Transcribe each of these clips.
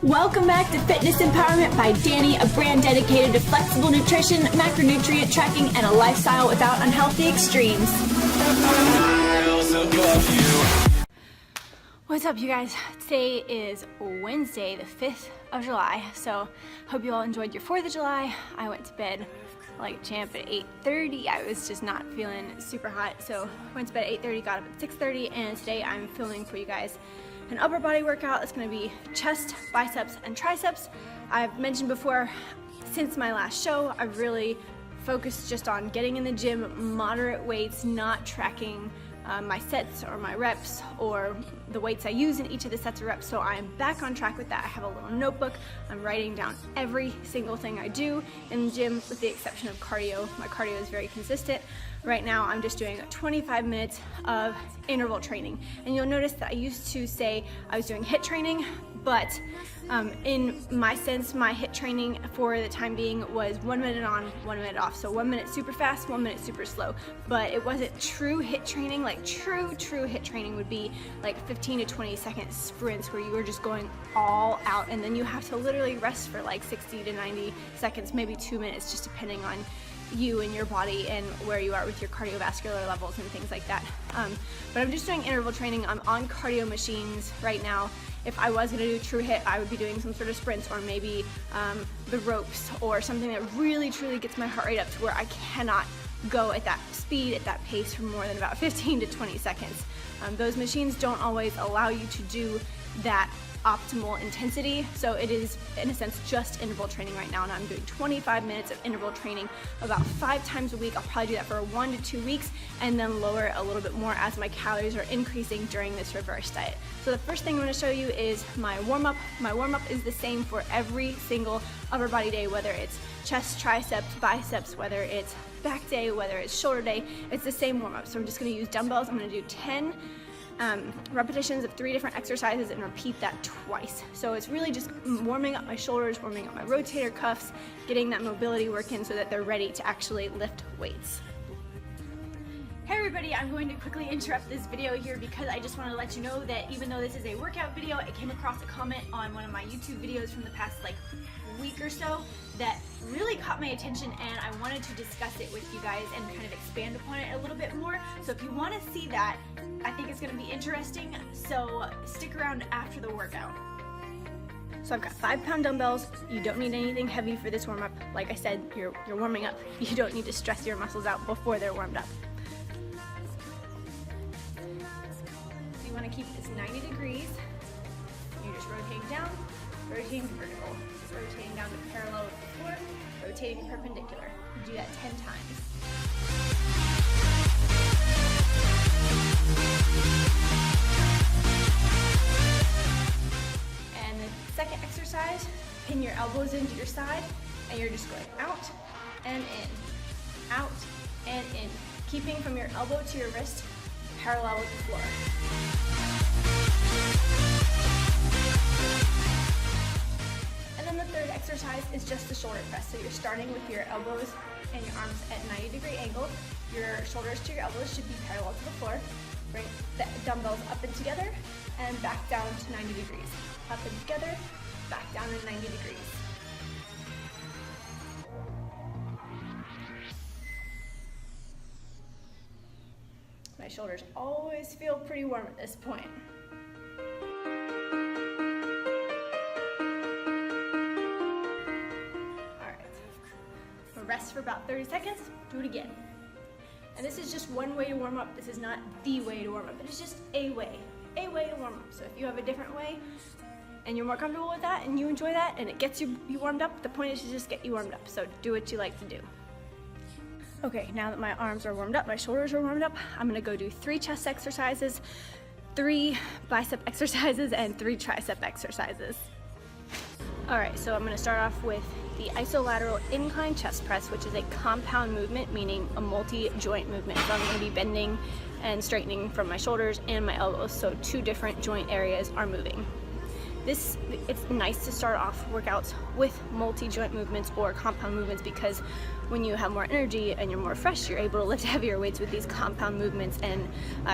Welcome back to Fitness Empowerment by Danye, a brand dedicated to flexible nutrition, macronutrient tracking, and a lifestyle without unhealthy extremes. What's up, you guys? Today is Wednesday, the 5th of July, so hope you all enjoyed your 4th of July. I went to bed like a champ at 8:30. I was just not feeling super hot, so went to bed at 8:30, got up at 6:30, and today I'm filming for you guys an upper body workout. It's going to be chest, biceps, and triceps. I've mentioned before, since my last show, I've really focused just on getting in the gym, moderate weights, not tracking my sets or my reps or the weights I use in each of the sets or reps. So I'm back on track with that. I have a little notebook. I'm writing down every single thing I do in the gym with the exception of cardio. My cardio is very consistent. Right now I'm just doing 25 minutes of interval training. And you'll notice that I used to say I was doing HIIT training, but in my sense, my HIIT training for the time being was 1 minute on, 1 minute off. So 1 minute super fast, 1 minute super slow. But it wasn't true HIIT training. Like true HIIT training would be like 15 to 20 second sprints where you were just going all out, and then you have to literally rest for like 60 to 90 seconds, maybe 2 minutes, just depending on you and your body and where you are with your cardiovascular levels and things like that. But I'm just doing interval training. I'm on cardio machines right now. If I was gonna do true HIIT, I would be doing some sort of sprints or maybe the ropes or something that really truly gets my heart rate up to where I cannot go at that speed, at that pace for more than about 15 to 20 seconds. Those machines don't always allow you to do that optimal intensity, so it is in a sense just interval training right now, and I'm doing 25 minutes of interval training about 5 times a week. I'll probably do that for 1 to 2 weeks and then lower it a little bit more as my calories are increasing during this reverse diet. So the first thing I'm going to show you is my warm-up. My warm-up is the same for every single upper body day, whether it's chest, triceps, biceps, whether it's back day, whether it's shoulder day. It's the same warm-up. So I'm just going to use dumbbells. I'm going to do 10 repetitions of 3 different exercises and repeat that twice. So it's really just warming up my shoulders, warming up my rotator cuffs, getting that mobility work in so that they're ready to actually lift weights. Hey everybody, I'm going to quickly interrupt this video here because I just want to let you know that even though this is a workout video, I came across a comment on one of my YouTube videos from the past week or so that really caught my attention, and I wanted to discuss it with you guys and kind of expand upon it a little bit more. So if you want to see that, I think it's going to be interesting, so stick around after the workout. So I've got 5-pound dumbbells. You don't need anything heavy for this warm-up. Like I said, you're warming up. You don't need to stress your muscles out before they're warmed up. So you want to keep this 90 degrees. You're just rotating down, rotating to vertical, rotating down to parallel with the floor, rotating perpendicular. You do that 10 times. And the second exercise, pin your elbows into your side, and you're just going out and in, out and in, keeping from your elbow to your wrist parallel with the floor. And then the third exercise is just the shoulder press. So you're starting with your elbows and your arms at 90-degree angle. Your shoulders to your elbows should be parallel to the floor. Bring the dumbbells up and together and back down to 90 degrees. Up and together, back down to 90 degrees. My shoulders always feel pretty warm at this point. Rest for about 30 seconds, do it again. And this is just one way to warm up. This is not the way to warm up. It is just a way to warm up. So if you have a different way and you're more comfortable with that and you enjoy that and it gets you warmed up, the point is to just get you warmed up. So do what you like to do. Okay, now that my arms are warmed up, my shoulders are warmed up, I'm gonna go do 3 chest exercises, 3 bicep exercises, and 3 tricep exercises. All right, so I'm gonna start off with the isolateral incline chest press, which is a compound movement, meaning a multi-joint movement. So I'm gonna be bending and straightening from my shoulders and my elbows, so 2 different joint areas are moving. It's nice to start off workouts with multi-joint movements or compound movements because when you have more energy and you're more fresh, you're able to lift heavier weights with these compound movements and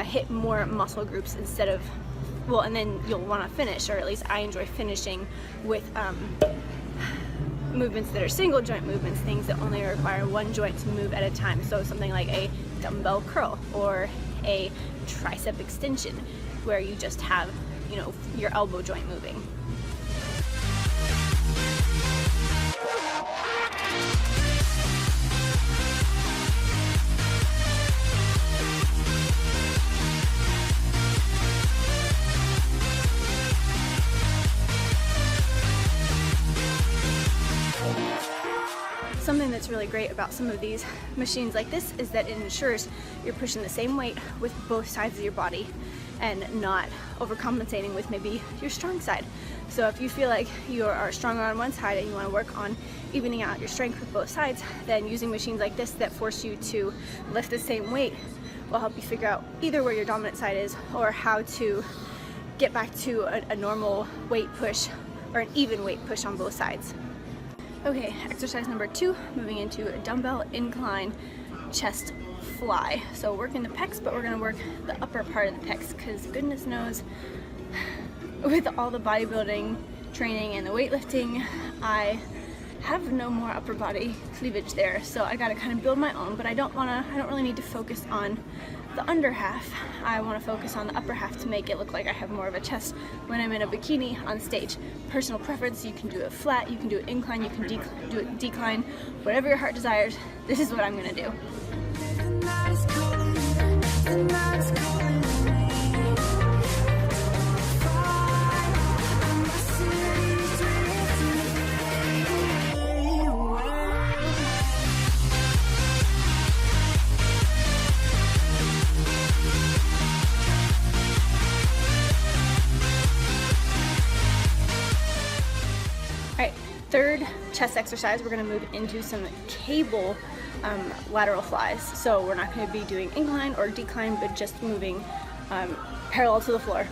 hit more muscle groups instead of Well, and then you'll want to finish, or at least I enjoy finishing with movements that are single joint movements, things that only require one joint to move at a time. So something like a dumbbell curl or a tricep extension, where you just have, you know, your elbow joint moving. Something that's really great about some of these machines like this is that it ensures you're pushing the same weight with both sides of your body and not overcompensating with maybe your strong side. So if you feel like you are stronger on one side and you want to work on evening out your strength with both sides, then using machines like this that force you to lift the same weight will help you figure out either where your dominant side is or how to get back to a normal weight push or an even weight push on both sides. Okay, exercise number 2, moving into a dumbbell incline chest fly. So working the pecs, but we're gonna work the upper part of the pecs, because goodness knows, with all the bodybuilding training and the weightlifting, I have no more upper body cleavage there. So I gotta kind of build my own, but I don't really need to focus on the under half. I want to focus on the upper half to make it look like I have more of a chest when I'm in a bikini on stage. Personal preference, you can do it flat, you can do it incline, you can do it decline, whatever your heart desires. This is what I'm gonna do. Third chest exercise, we're going to move into some cable lateral flies. So we're not going to be doing incline or decline, but just moving parallel to the floor.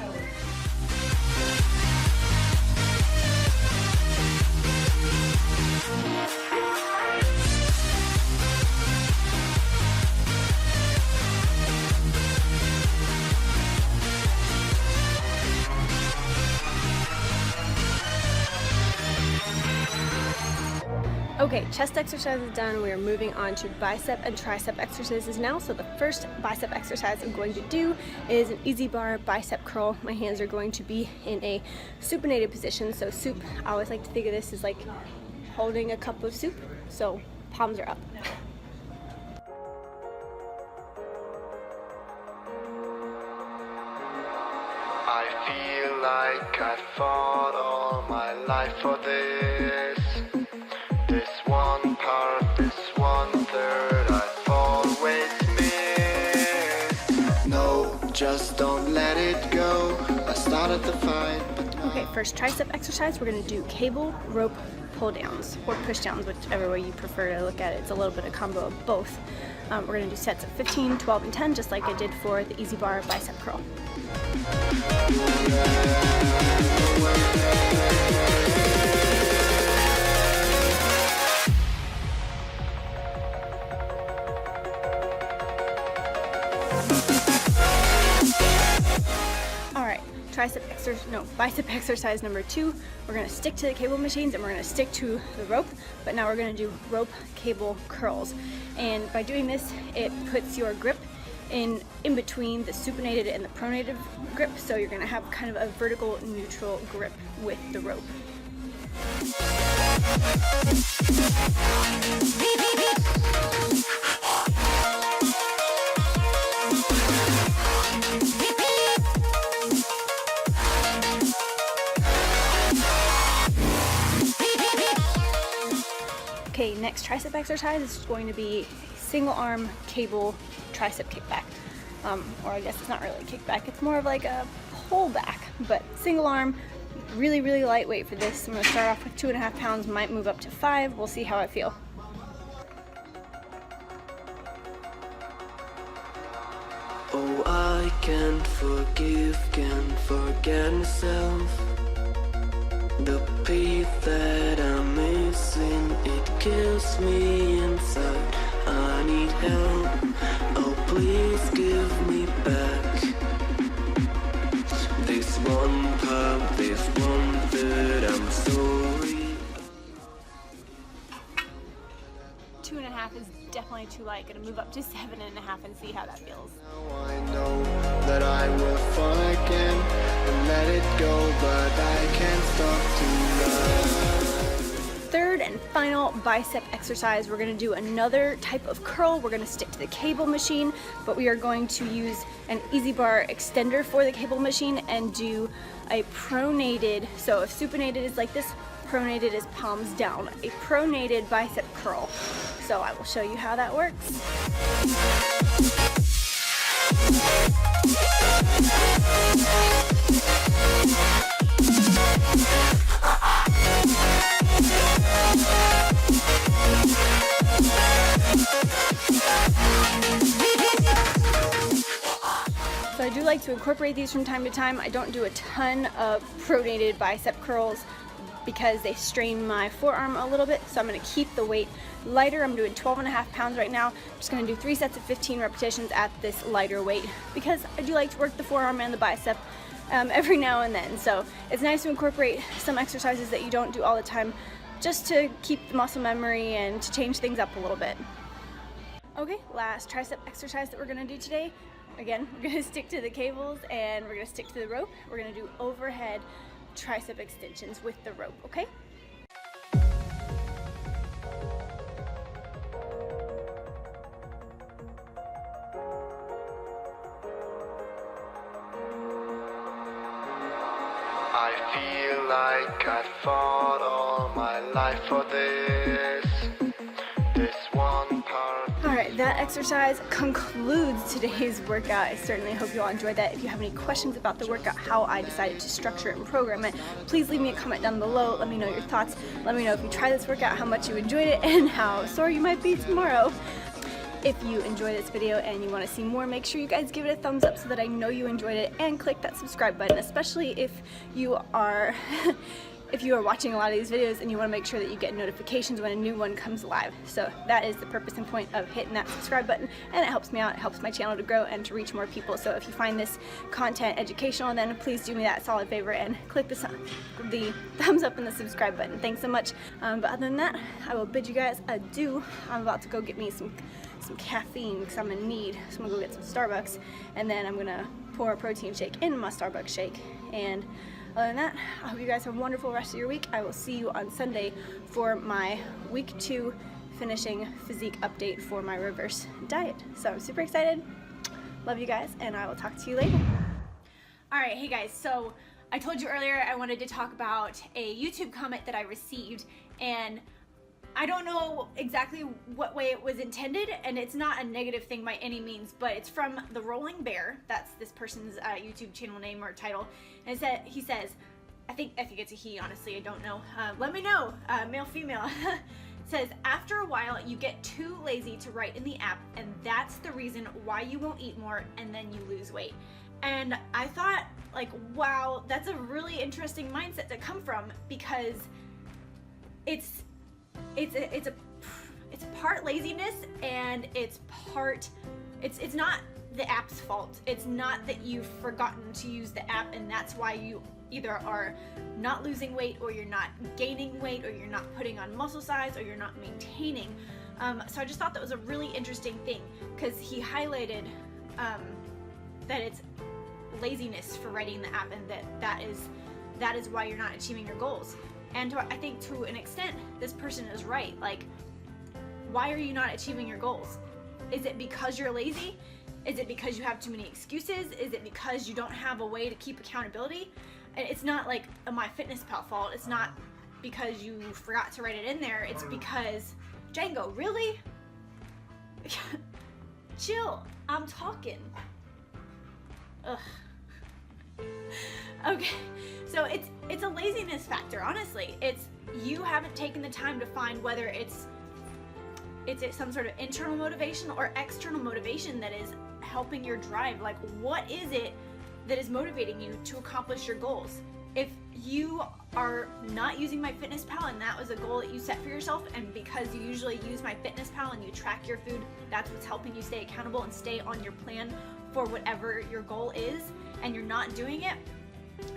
Okay, chest exercise is done. We are moving on to bicep and tricep exercises now. So the first bicep exercise I'm going to do is an easy bar bicep curl. My hands are going to be in a supinated position. So soup, I always like to think of this as like holding a cup of soup. So palms are up. I feel like I fought all my life for this. This one part, this 1/3 I've always missed. No, just don't let it go. I started the fight, but no. Okay, first tricep exercise, we're gonna do cable rope pull downs or push downs, whichever way you prefer to look at it. It's a little bit of combo of both. We're gonna do sets of 15, 12, and 10, just like I did for the easy bar bicep curl. Bicep exercise number 2. We're gonna stick to the cable machines and we're gonna stick to the rope, but now we're gonna do rope cable curls. And by doing this, it puts your grip in between the supinated and the pronated grip, so you're gonna have kind of a vertical neutral grip with the rope. Okay, next tricep exercise is going to be single arm cable tricep kickback. Or I guess it's not really a kickback, it's more of like a pull back, but single arm, really, really lightweight for this. I'm gonna start off with 2.5 pounds, might move up to 5. We'll see how I feel. Oh, I can't forgive, can't forget myself. The peace that I'm missing, it kills me inside. I need help, oh please give me back this one. definitely too light. Gonna move up to 7.5 and see how that feels. Now I know that I will fall again and let it go, but I can't stop to love. Third and final bicep exercise, we're gonna do another type of curl. We're gonna stick to the cable machine, but we are going to use an easy bar extender for the cable machine and do a pronated. So if supinated is like this, pronated is palms down. A pronated bicep curl. So I will show you how that works. So I do like to incorporate these from time to time. I don't do a ton of pronated bicep curls because they strain my forearm a little bit. So I'm gonna keep the weight lighter. I'm doing 12.5 pounds right now. I'm just gonna do 3 sets of 15 repetitions at this lighter weight because I do like to work the forearm and the bicep every now and then. So it's nice to incorporate some exercises that you don't do all the time just to keep the muscle memory and to change things up a little bit. Okay, last tricep exercise that we're gonna do today. Again, we're gonna stick to the cables and we're gonna stick to the rope. We're gonna do overhead tricep extensions with the rope, okay? I feel like I fought all my life for this one part. Alright, that exercise concludes today's workout. I certainly hope you all enjoyed that. If you have any questions about the workout, how I decided to structure it and program it, please leave me a comment down below. Let me know your thoughts. Let me know if you try this workout, how much you enjoyed it, and how sore you might be tomorrow. If you enjoyed this video and you want to see more, make sure you guys give it a thumbs up so that I know you enjoyed it, and click that subscribe button, especially if you are watching a lot of these videos and you want to make sure that you get notifications when a new one comes live. So that is the purpose and point of hitting that subscribe button, and it helps me out, it helps my channel to grow and to reach more people. So if you find this content educational, then please do me that solid favor and click the thumbs up and the subscribe button. Thanks so much. But other than that, I will bid you guys adieu. I'm about to go get me some caffeine because I'm in need. So I'm gonna go get some Starbucks, and then I'm gonna pour a protein shake in my Starbucks shake. And other than that, I hope you guys have a wonderful rest of your week. I will see you on Sunday for my week 2 finishing physique update for my reverse diet. So I'm super excited. Love you guys, and I will talk to you later. All right, hey guys, so I told you earlier I wanted to talk about a YouTube comment that I received, and I don't know exactly what way it was intended, and it's not a negative thing by any means, but it's from The Rolling Bear. That's this person's YouTube channel name or title. And he says, I think it's a he, honestly, I don't know. Let me know, male, female. It says, after a while, you get too lazy to write in the app, and that's the reason why you won't eat more and then you lose weight. And I thought, like, wow, that's a really interesting mindset to come from, because it's part laziness, and it's not the app's fault. It's not that you've forgotten to use the app and that's why you either are not losing weight, or you're not gaining weight, or you're not putting on muscle size, or you're not maintaining. So I just thought that was a really interesting thing, because he highlighted that it's laziness for writing the app, and that is why you're not achieving your goals. And I think to an extent, this person is right. Like, why are you not achieving your goals? Is it because you're lazy? Is it because you have too many excuses? Is it because you don't have a way to keep accountability? And it's not like a MyFitnessPal fault. It's not because you forgot to write it in there. It's because, Django, really? Chill, I'm talking. Ugh. Okay, so it's a laziness factor, honestly. It's you haven't taken the time to find whether it's some sort of internal motivation or external motivation that is helping your drive. Like, what is it that is motivating you to accomplish your goals? If you are not using MyFitnessPal and that was a goal that you set for yourself, and because you usually use MyFitnessPal and you track your food, that's what's helping you stay accountable and stay on your plan for whatever your goal is, and you're not doing it,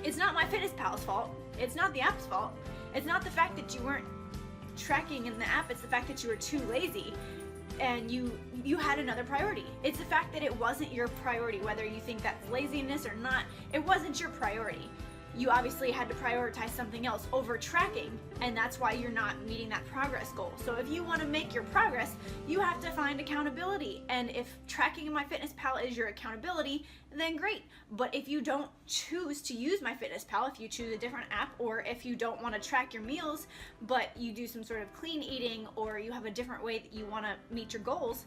it's not MyFitnessPal's fault. It's not the app's fault. It's not the fact that you weren't tracking in the app. It's the fact that you were too lazy. and you had another priority. It's the fact that it wasn't your priority, whether you think that's laziness or not. It wasn't your priority. You obviously had to prioritize something else over tracking, and that's why you're not meeting that progress goal. So if you want to make your progress, you have to find accountability. And if tracking in MyFitnessPal is your accountability, then great. But if you don't choose to use MyFitnessPal, if you choose a different app, or if you don't want to track your meals, but you do some sort of clean eating, or you have a different way that you want to meet your goals,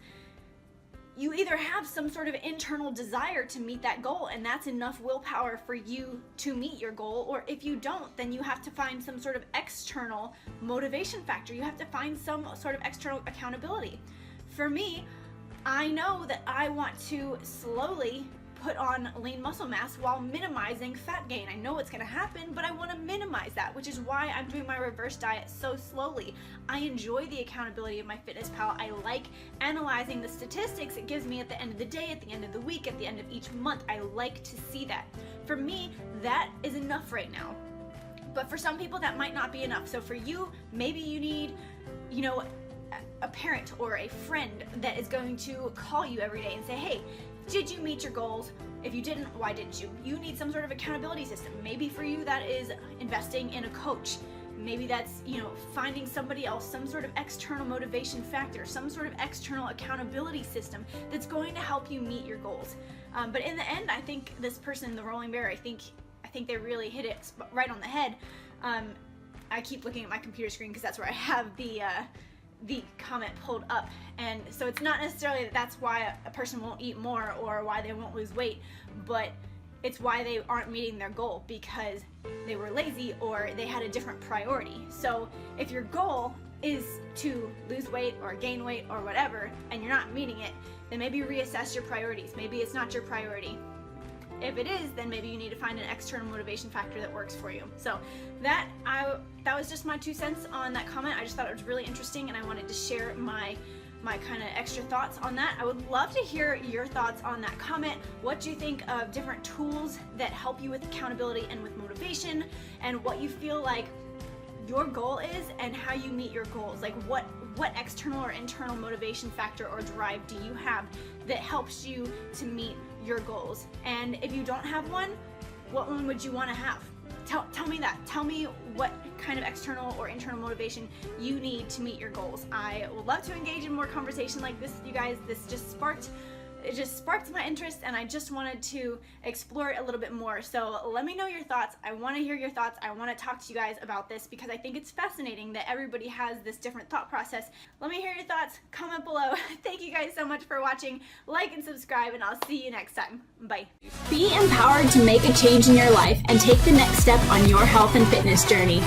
you either have some sort of internal desire to meet that goal, and that's enough willpower for you to meet your goal, or if you don't, then you have to find some sort of external motivation factor. You have to find some sort of external accountability. For me, I know that I want to slowly put on lean muscle mass while minimizing fat gain. I know it's going to happen, but I want to minimize that, which is why I'm doing my reverse diet so slowly. I enjoy the accountability of MyFitnessPal. I like analyzing the statistics it gives me at the end of the day, at the end of the week, at the end of each month. I like to see that. For me, that is enough right now. But for some people, that might not be enough. So for you, maybe you need, a parent or a friend that is going to call you every day and say, hey, did you meet your goals? If you didn't, why didn't you? You need some sort of accountability system. Maybe for you that is investing in a coach. Maybe that's, finding somebody else, some sort of external motivation factor, some sort of external accountability system that's going to help you meet your goals. But in the end, I think this person, the rolling bear, I think they really hit it right on the head. I keep looking at my computer screen because that's where I have the comment pulled up, and so it's not necessarily that that's why a person won't eat more or why they won't lose weight, but it's why they aren't meeting their goal because they were lazy or they had a different priority. So if your goal is to lose weight or gain weight or whatever, and you're not meeting it, then maybe reassess your priorities. Maybe it's not your priority. If it is, then maybe you need to find an external motivation factor that works for you. So that was just my 2 cents on that comment. I just thought it was really interesting, and I wanted to share my kind of extra thoughts on that. I would love to hear your thoughts on that comment. What do you think of different tools that help you with accountability and with motivation, and what you feel like your goal is and how you meet your goals? Like what external or internal motivation factor or drive do you have that helps you to meet your goals? And if you don't have one, what one would you want to have? Tell me that. Tell me what kind of external or internal motivation you need to meet your goals. I would love to engage in more conversation like this with you guys. This just sparked my interest, and I just wanted to explore it a little bit more. So let me know your thoughts. I want to hear your thoughts. I want to talk to you guys about this because I think it's fascinating that everybody has this different thought process. Let me hear your thoughts. Comment below. Thank you guys so much for watching. Like and subscribe, and I'll see you next time. Bye. Be empowered to make a change in your life and take the next step on your health and fitness journey.